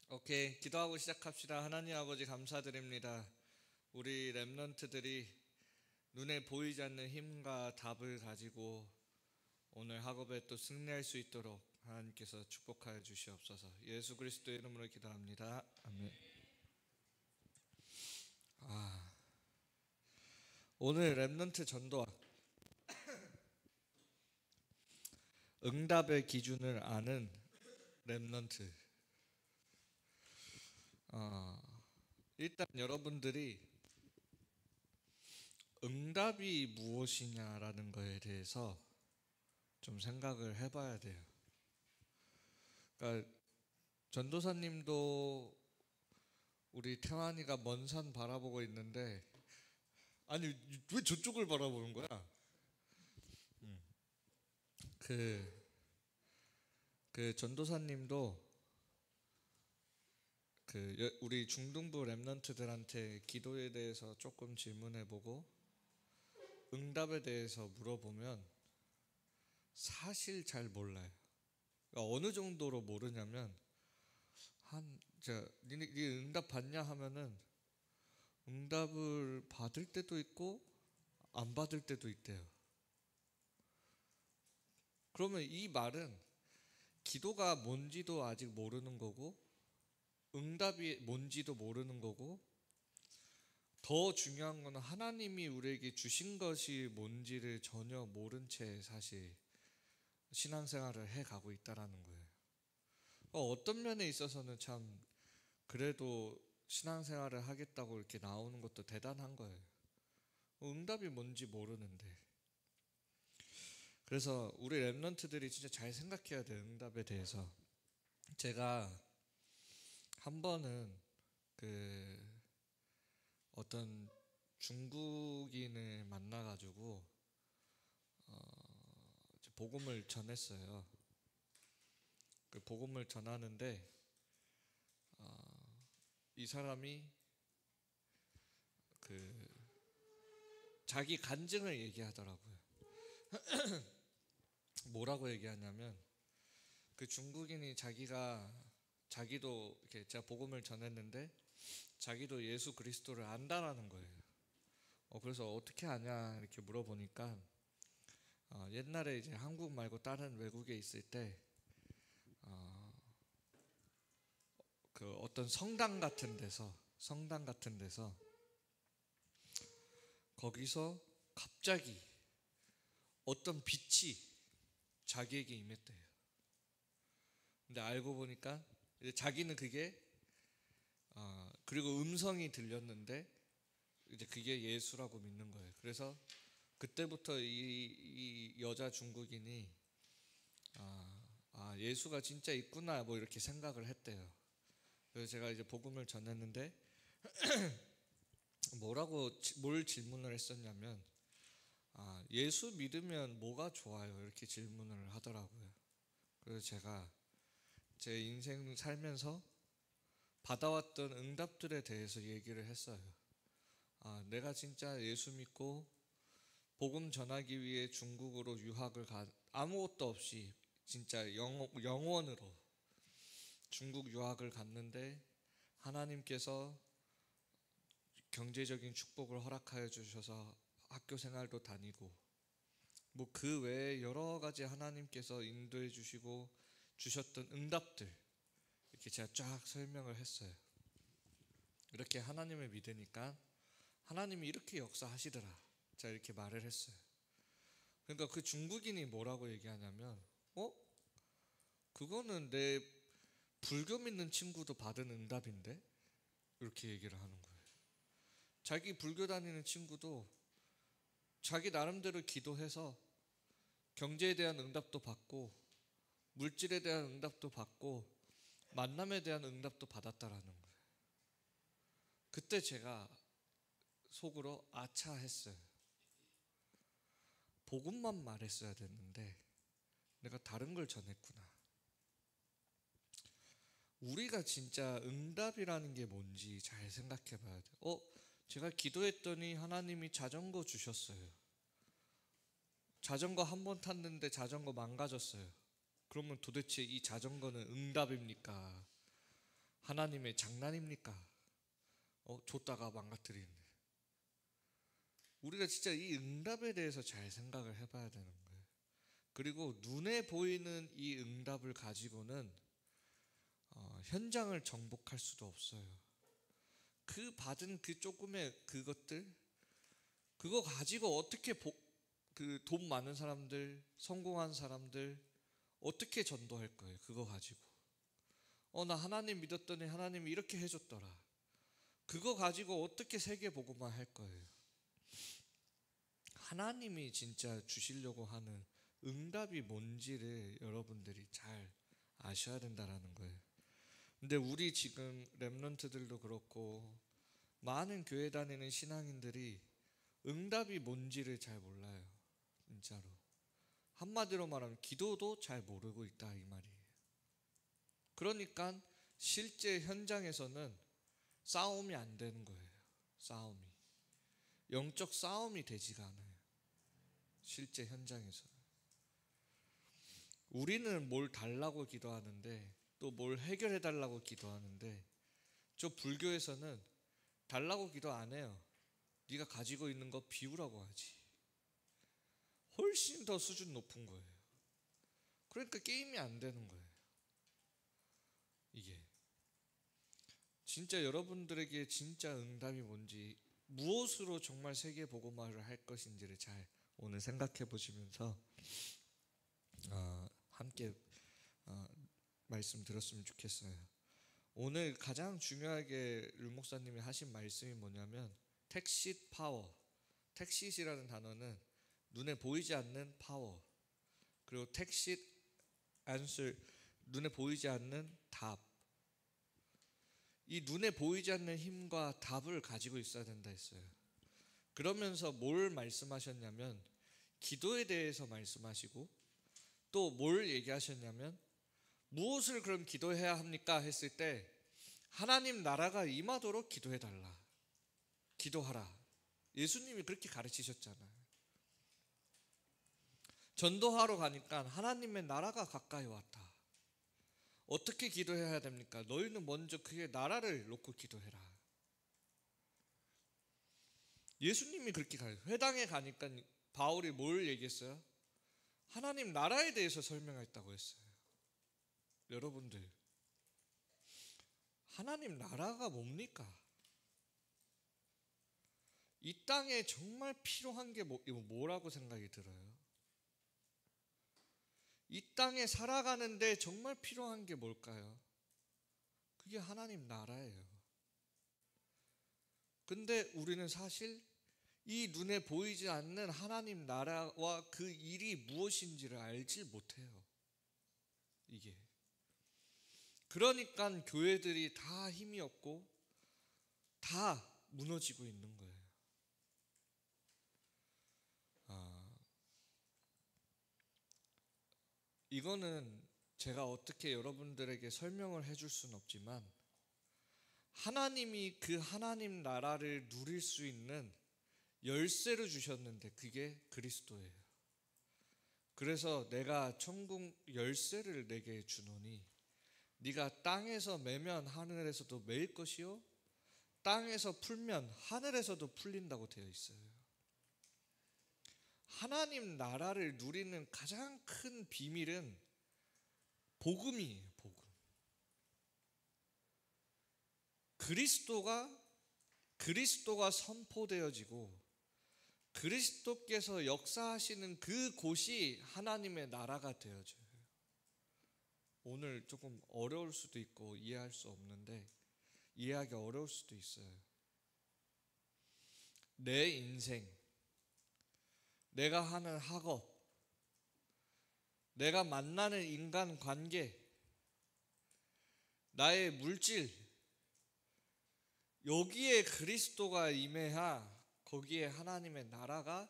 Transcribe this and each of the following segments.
오케이, 기도하고 시작합시다. 하나님 아버지 감사드립니다. 우리 렘넌트들이 눈에 보이지 않는 힘과 답을 가지고 오늘 학업에 또 승리할 수 있도록 하나님께서 축복하여 주시옵소서. 예수 그리스도의 이름으로 기도합니다. 아멘. 오늘 렘넌트 전도학 응답의 기준을 아는 렘넌트. 일단 여러분들이 응답이 무엇이냐라는 거에 대해서 좀 생각을 해봐야 돼요. 그러니까 전도사님도 우리 태환이가 먼 산 바라보고 있는데, 아니 왜 저쪽을 바라보는 거야? 그 전도사님도 우리 중등부 랩런트들한테 기도에 대해서 조금 질문해보고 응답에 대해서 물어보면 사실 잘 몰라요. 그러니까 어느 정도로 모르냐면 니네 응답 받냐 하면은 응답을 받을 때도 있고 안 받을 때도 있대요. 그러면 이 말은 기도가 뭔지도 아직 모르는 거고 응답이 뭔지도 모르는 거고, 더 중요한 거는 하나님이 우리에게 주신 것이 뭔지를 전혀 모른 채 사실 신앙생활을 해가고 있다라는 거예요. 어떤 면에 있어서는 참 그래도 신앙생활을 하겠다고 이렇게 나오는 것도 대단한 거예요. 응답이 뭔지 모르는데. 그래서 우리 랩런트들이 진짜 잘 생각해야 돼요. 응답에 대해서. 제가 한 번은 어떤 중국인을 만나가지고 복음을 전했어요. 그 복음을 전하는데 이 사람이 자기 간증을 얘기하더라고요. 뭐라고 얘기하냐면 그 중국인이 자기도 이렇게 제가 복음을 전했는데 자기도 예수 그리스도를 안다라는 거예요. 그래서 어떻게 아냐 이렇게 물어보니까 옛날에 이제 한국 말고 다른 외국에 있을 때 어떤 성당 같은 데서 거기서 갑자기 어떤 빛이 자기에게 임했대요. 근데 알고 보니까 이제 자기는 그게 그리고 음성이 들렸는데 이제 그게 예수라고 믿는 거예요. 그래서 그때부터 이 여자 중국인이 예수가 진짜 있구나 뭐 이렇게 생각을 했대요. 그래서 제가 이제 복음을 전했는데 뭘 질문을 했었냐면 예수 믿으면 뭐가 좋아요? 이렇게 질문을 하더라고요. 그래서 제가 제 인생 살면서 받아왔던 응답들에 대해서 얘기를 했어요. 내가 진짜 예수 믿고 복음 전하기 위해 중국으로 유학을 아무것도 없이 진짜 영원으로 중국 유학을 갔는데 하나님께서 경제적인 축복을 허락하여 주셔서 학교 생활도 다니고 뭐 그 외에 여러 가지 하나님께서 인도해 주시고 주셨던 응답들 이렇게 제가 쫙 설명을 했어요. 이렇게 하나님을 믿으니까 하나님이 이렇게 역사하시더라. 제가 이렇게 말을 했어요. 그러니까 그 중국인이 뭐라고 얘기하냐면 그거는 내 불교 믿는 친구도 받은 응답인데? 이렇게 얘기를 하는 거예요. 자기 불교 다니는 친구도 자기 나름대로 기도해서 경제에 대한 응답도 받고 물질에 대한 응답도 받고 만남에 대한 응답도 받았다라는 거예요. 그때 제가 속으로 아차 했어요. 복음만 말했어야 됐는데 내가 다른 걸 전했구나. 우리가 진짜 응답이라는 게 뭔지 잘 생각해 봐야 돼요. 제가 기도했더니 하나님이 자전거 주셨어요. 자전거 한 번 탔는데 자전거 망가졌어요. 그러면 도대체 이 자전거는 응답입니까? 하나님의 장난입니까? 줬다가 망가뜨리는. 우리가 진짜 이 응답에 대해서 잘 생각을 해봐야 되는 거예요. 그리고 눈에 보이는 이 응답을 가지고는 현장을 정복할 수도 없어요. 그 받은 그 조금의 그것들, 그거 가지고 어떻게 그 돈 많은 사람들, 성공한 사람들 어떻게 전도할 거예요? 그거 가지고. 나 하나님 믿었더니 하나님이 이렇게 해줬더라. 그거 가지고 어떻게 세계복음화 할 거예요? 하나님이 진짜 주시려고 하는 응답이 뭔지를 여러분들이 잘 아셔야 된다라는 거예요. 근데 우리 지금 렘넌트들도 그렇고 많은 교회 다니는 신앙인들이 응답이 뭔지를 잘 몰라요. 진짜로. 한마디로 말하면 기도도 잘 모르고 있다 이 말이에요. 그러니까 실제 현장에서는 싸움이 안 되는 거예요. 싸움이. 영적 싸움이 되지가 않아요. 실제 현장에서는. 우리는 뭘 달라고 기도하는데 또 뭘 해결해 달라고 기도하는데 저 불교에서는 달라고 기도 안 해요. 네가 가지고 있는 거 비우라고 하지. 훨씬 더 수준 높은 거예요. 그러니까 게임이 안 되는 거예요. 이게 진짜 여러분들에게 진짜 응답이 뭔지, 무엇으로 정말 세계 복음화를 할 것인지를 잘 오늘 생각해 보시면서 함께 말씀 들었으면 좋겠어요. 오늘 가장 중요하게 류 목사님이 하신 말씀이 뭐냐면 택시 파워. 택시이라는 단어는 눈에 보이지 않는 파워, 그리고 택시 answer, 눈에 보이지 않는 답. 이 눈에 보이지 않는 힘과 답을 가지고 있어야 된다 했어요. 그러면서 뭘 말씀하셨냐면 기도에 대해서 말씀하시고 또 뭘 얘기하셨냐면 무엇을 그럼 기도해야 합니까? 했을 때 하나님 나라가 임하도록 기도해달라. 기도하라. 예수님이 그렇게 가르치셨잖아요. 전도하러 가니까 하나님의 나라가 가까이 왔다. 어떻게 기도해야 됩니까? 너희는 먼저 그의 나라를 놓고 기도해라. 예수님이 그렇게 가요. 회당에 가니까 바울이 뭘 얘기했어요? 하나님 나라에 대해서 설명했다고 했어요. 여러분들, 하나님 나라가 뭡니까? 이 땅에 정말 필요한 게 뭐라고 생각이 들어요? 이 땅에 살아가는데 정말 필요한 게 뭘까요? 그게 하나님 나라예요. 근데 우리는 사실 이 눈에 보이지 않는 하나님 나라와 그 일이 무엇인지를 알지 못해요. 이게. 그러니까 교회들이 다 힘이 없고 다 무너지고 있는 거예요. 이거는 제가 어떻게 여러분들에게 설명을 해줄 수는 없지만 하나님이 그 하나님 나라를 누릴 수 있는 열쇠를 주셨는데 그게 그리스도예요. 그래서 내가 천국 열쇠를 내게 주노니 네가 땅에서 매면 하늘에서도 매일 것이요 땅에서 풀면 하늘에서도 풀린다고 되어 있어요. 하나님 나라를 누리는 가장 큰 비밀은 복음이에요. 복음. 그리스도가 선포되어지고 그리스도께서 역사하시는 그 곳이 하나님의 나라가 되어져요. 오늘 조금 어려울 수도 있고 이해할 수 없는데 이해하기 어려울 수도 있어요. 내 인생, 내가 하는 학업, 내가 만나는 인간 관계, 나의 물질, 여기에 그리스도가 임해야 거기에 하나님의 나라가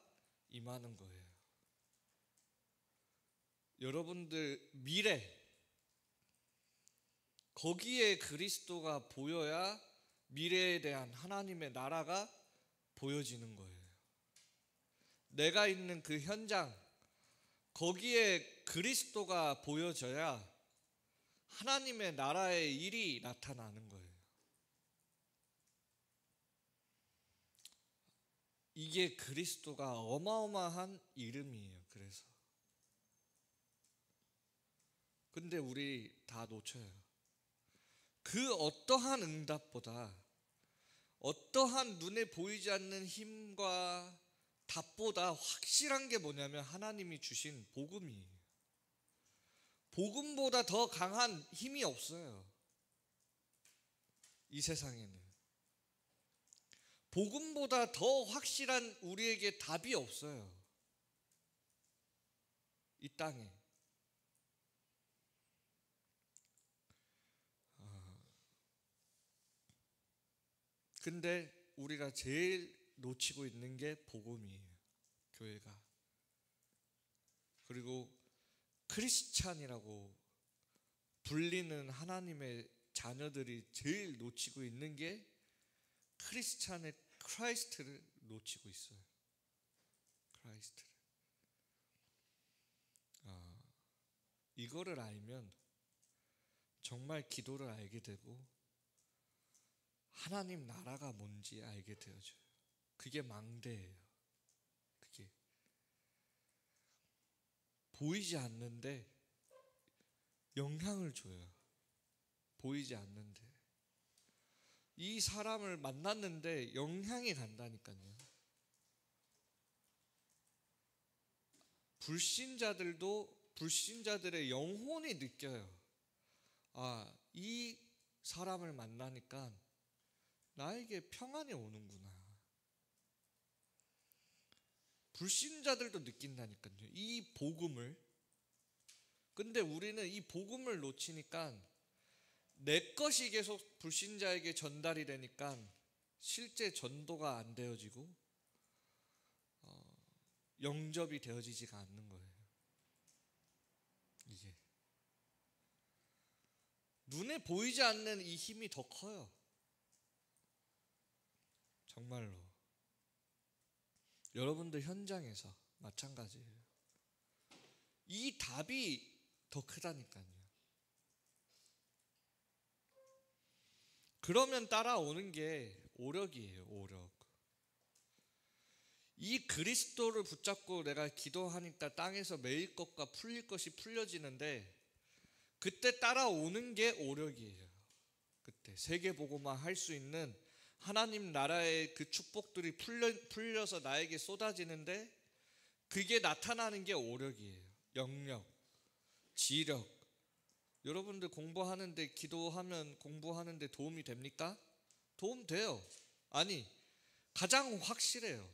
임하는 거예요. 여러분들 미래, 거기에 그리스도가 보여야 미래에 대한 하나님의 나라가 보여지는 거예요. 내가 있는 그 현장, 거기에 그리스도가 보여져야 하나님의 나라의 일이 나타나는 거예요. 이게 그리스도가 어마어마한 이름이에요. 그래서 근데 우리 다 놓쳐요. 그 어떠한 응답보다, 어떠한 눈에 보이지 않는 힘과 답보다 확실한 게 뭐냐면 하나님이 주신 복음이에요. 복음보다 더 강한 힘이 없어요. 이 세상에는. 복음보다 더 확실한 우리에게 답이 없어요. 이 땅에. 근데 우리가 제일 놓치고 있는 게 복음이에요. 교회가. 그리고 크리스찬이라고 불리는 하나님의 자녀들이 제일 놓치고 있는 게 크리스찬의 크라이스트를 놓치고 있어요. 크라이스트를. 이거를 알면 정말 기도를 알게 되고 하나님 나라가 뭔지 알게 되어져요. 그게 망대예요. 그게 보이지 않는데 영향을 줘요. 보이지 않는데 이 사람을 만났는데 영향이 간다니까요. 불신자들의 영혼이 느껴요. 이 사람을 만나니까 나에게 평안이 오는구나. 불신자들도 느낀다니까요. 이 복음을. 근데 우리는 이 복음을 놓치니까 내 것이 계속 불신자에게 전달이 되니까 실제 전도가 안 되어지고 영접이 되어지지가 않는 거예요. 이게 눈에 보이지 않는 이 힘이 더 커요. 정말로. 여러분들 현장에서 마찬가지예요. 이 답이 더 크다니까요. 그러면 따라오는 게 오력이에요. 오력. 이 그리스도를 붙잡고 내가 기도하니까 땅에서 매일 것과 풀릴 것이 풀려지는데 그때 따라오는 게 오력이에요. 그때 세계보고만 할 수 있는 하나님 나라의 그 축복들이 풀려서 나에게 쏟아지는데 그게 나타나는 게 오력이에요. 영력, 지력. 여러분들 공부하는데 기도하면 공부하는데 도움이 됩니까? 도움 돼요. 아니, 가장 확실해요.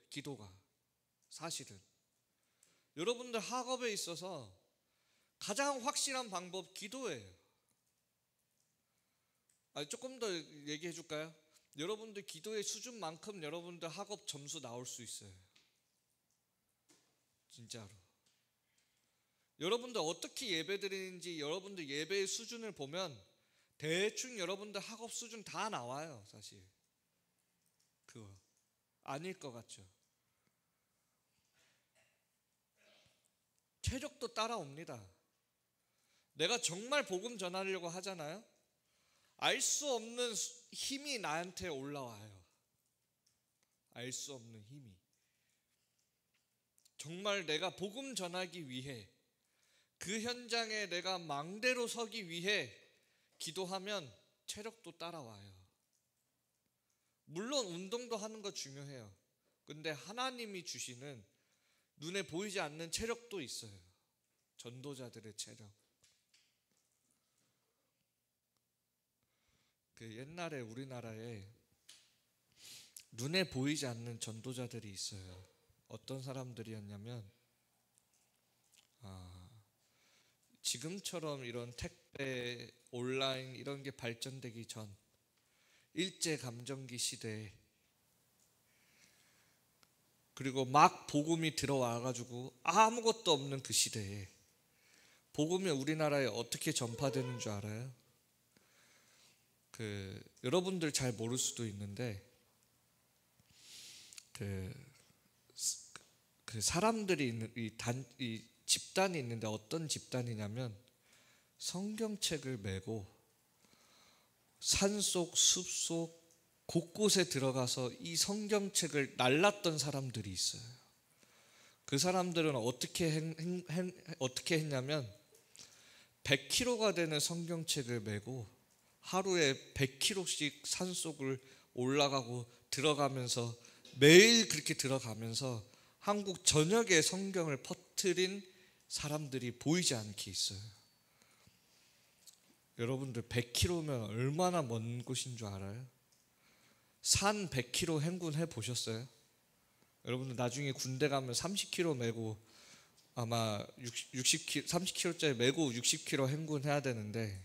기도가. 사실은. 여러분들 학업에 있어서 가장 확실한 방법 기도예요. 조금 더 얘기해 줄까요? 여러분들 기도의 수준만큼 여러분들 학업 점수 나올 수 있어요. 진짜로. 여러분들 어떻게 예배 드리는지 여러분들 예배의 수준을 보면 대충 여러분들 학업 수준 다 나와요. 사실 그거 아닐 것 같죠. 체력도 따라옵니다. 내가 정말 복음 전하려고 하잖아요. 알 수 없는 힘이 나한테 올라와요. 알 수 없는 힘이. 정말 내가 복음 전하기 위해 그 현장에 내가 망대로 서기 위해 기도하면 체력도 따라와요. 물론 운동도 하는 거 중요해요. 근데 하나님이 주시는 눈에 보이지 않는 체력도 있어요. 전도자들의 체력. 그 옛날에 우리나라에 눈에 보이지 않는 전도자들이 있어요. 어떤 사람들이었냐면 지금처럼 이런 택배, 온라인 이런 게 발전되기 전 일제감정기 시대에 그리고 막 복음이 들어와가지고 아무것도 없는 그 시대에 복음이 우리나라에 어떻게 전파되는 줄 알아요? 여러분들 잘 모를 수도 있는데 그 사람들이 있는 이 집단이 있는데 어떤 집단이냐면 성경책을 메고 산속, 숲속 곳곳에 들어가서 이 성경책을 날랐던 사람들이 있어요. 그 사람들은 어떻게 했냐면 100kg가 되는 성경책을 메고 하루에 100kg씩 산속을 올라가고 들어가면서 매일 그렇게 들어가면서 한국 전역에 성경을 퍼뜨린 사람들이 보이지 않게 있어요. 여러분들 100km면 얼마나 먼 곳인 줄 알아요? 산 100km 행군해 보셨어요? 여러분들 나중에 군대 가면 30km 메고 아마 30km짜리 메고 60km 행군해야 되는데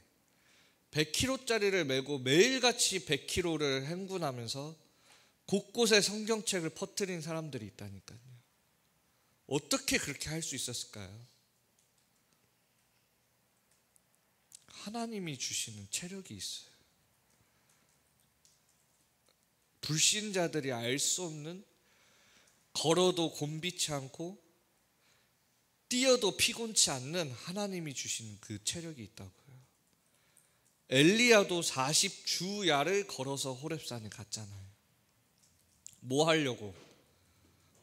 100km짜리를 메고 매일같이 100km를 행군하면서 곳곳에 성경책을 퍼뜨린 사람들이 있다니까요. 어떻게 그렇게 할 수 있었을까요? 하나님이 주시는 체력이 있어요. 불신자들이 알 수 없는, 걸어도 곤비치 않고 뛰어도 피곤치 않는 하나님이 주시는 그 체력이 있다고요. 엘리야도 40주야를 걸어서 호렙산에 갔잖아요. 뭐 하려고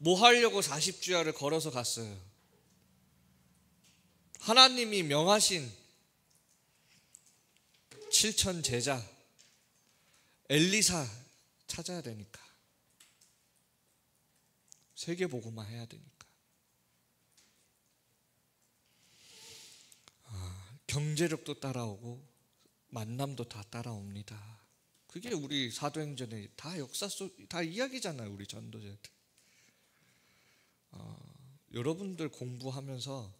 40주야를 걸어서 갔어요? 하나님이 명하신 7천 제자 엘리사 찾아야 되니까, 세계복음화 해야 되니까. 경제력도 따라오고 만남도 다 따라옵니다. 그게 우리 사도행전의 다 역사 속 다 이야기잖아요. 우리 전도자들. 여러분들 공부하면서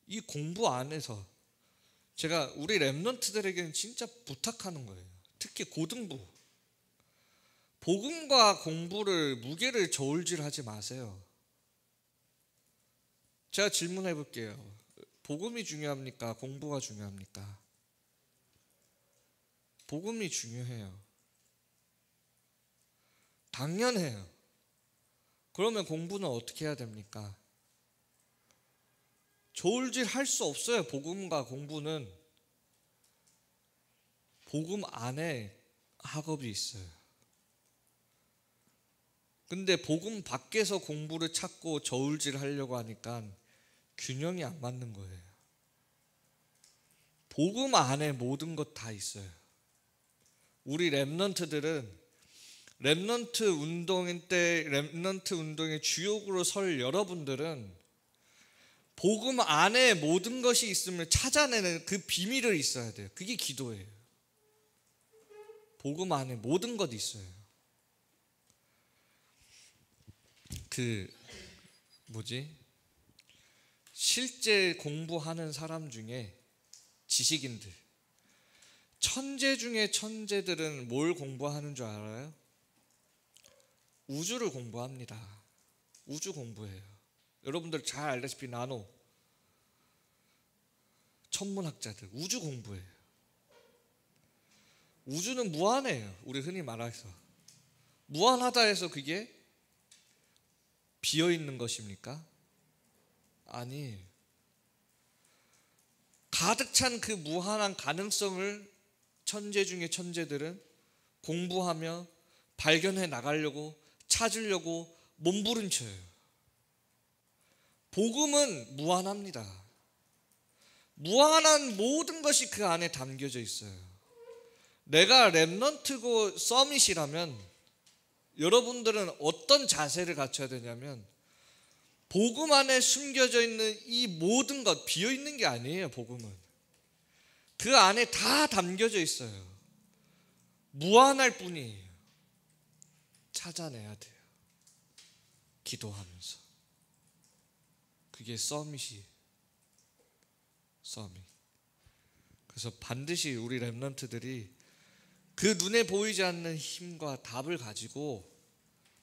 이 공부 안에서 제가 우리 랩런트들에게는 진짜 부탁하는 거예요. 특히 고등부, 복음과 공부를 무게를 저울질하지 마세요. 제가 질문해 볼게요. 복음이 중요합니까? 공부가 중요합니까? 복음이 중요해요. 당연해요. 그러면 공부는 어떻게 해야 됩니까? 저울질 할 수 없어요. 복음과 공부는 복음 안에 학업이 있어요. 근데 복음 밖에서 공부를 찾고 저울질 하려고 하니까 균형이 안 맞는 거예요. 복음 안에 모든 것 다 있어요. 우리 랩런트들은 랩런트 운동의 주역으로 설 여러분들은 복음 안에 모든 것이 있음을 찾아내는 그 비밀을 있어야 돼요. 그게 기도예요. 복음 안에 모든 것이 있어요. 실제 공부하는 사람 중에 지식인들, 천재 중에 천재들은 뭘 공부하는 줄 알아요? 우주를 공부합니다. 우주 공부해요. 여러분들 잘 알다시피 나노, 천문학자들 우주 공부해요. 우주는 무한해요. 우리 흔히 말해서 무한하다 해서 그게 비어있는 것입니까? 아니에요. 가득 찬 그 무한한 가능성을 천재 중에 천재들은 공부하며 발견해 나가려고 찾으려고 몸부림쳐요. 복음은 무한합니다. 무한한 모든 것이 그 안에 담겨져 있어요. 내가 랩런트고 서밋이라면 여러분들은 어떤 자세를 갖춰야 되냐면 복음 안에 숨겨져 있는 이 모든 것, 비어있는 게 아니에요. 복음은 그 안에 다 담겨져 있어요. 무한할 뿐이에요. 찾아내야 돼요. 기도하면서. 그게 서밋이에요. 서밋. 그래서 반드시 우리 랩런트들이 그 눈에 보이지 않는 힘과 답을 가지고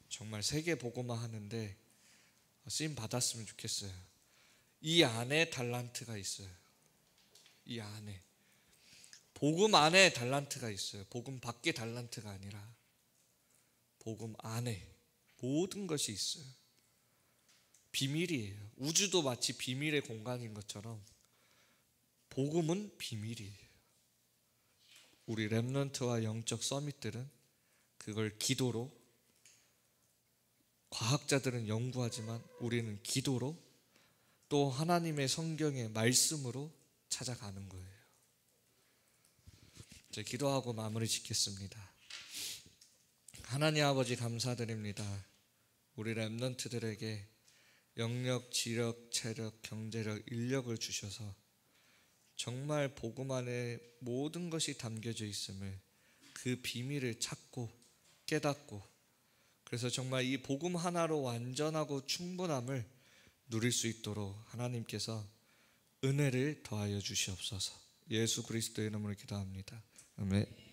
정말 세계 복음화 하는데 쓰임 받았으면 좋겠어요. 이 안에 달란트가 있어요. 이 안에 복음 안에 달란트가 있어요. 복음 밖에 달란트가 아니라 복음 안에 모든 것이 있어요. 비밀이에요. 우주도 마치 비밀의 공간인 것처럼 복음은 비밀이에요. 우리 렘넌트와 영적 서밋들은 그걸 기도로, 과학자들은 연구하지만 우리는 기도로, 또 하나님의 성경의 말씀으로 찾아가는 거예요. 이제 기도하고 마무리 짓겠습니다. 하나님 아버지 감사드립니다. 우리 렘넌트들에게 영력, 지력, 체력, 경제력, 인력을 주셔서 정말 복음 안에 모든 것이 담겨져 있음을, 그 비밀을 찾고 깨닫고, 그래서 정말 이 복음 하나로 완전하고 충분함을 누릴 수 있도록 하나님께서 은혜를 더하여 주시옵소서. 예수 그리스도의 이름으로 기도합니다. 아멘.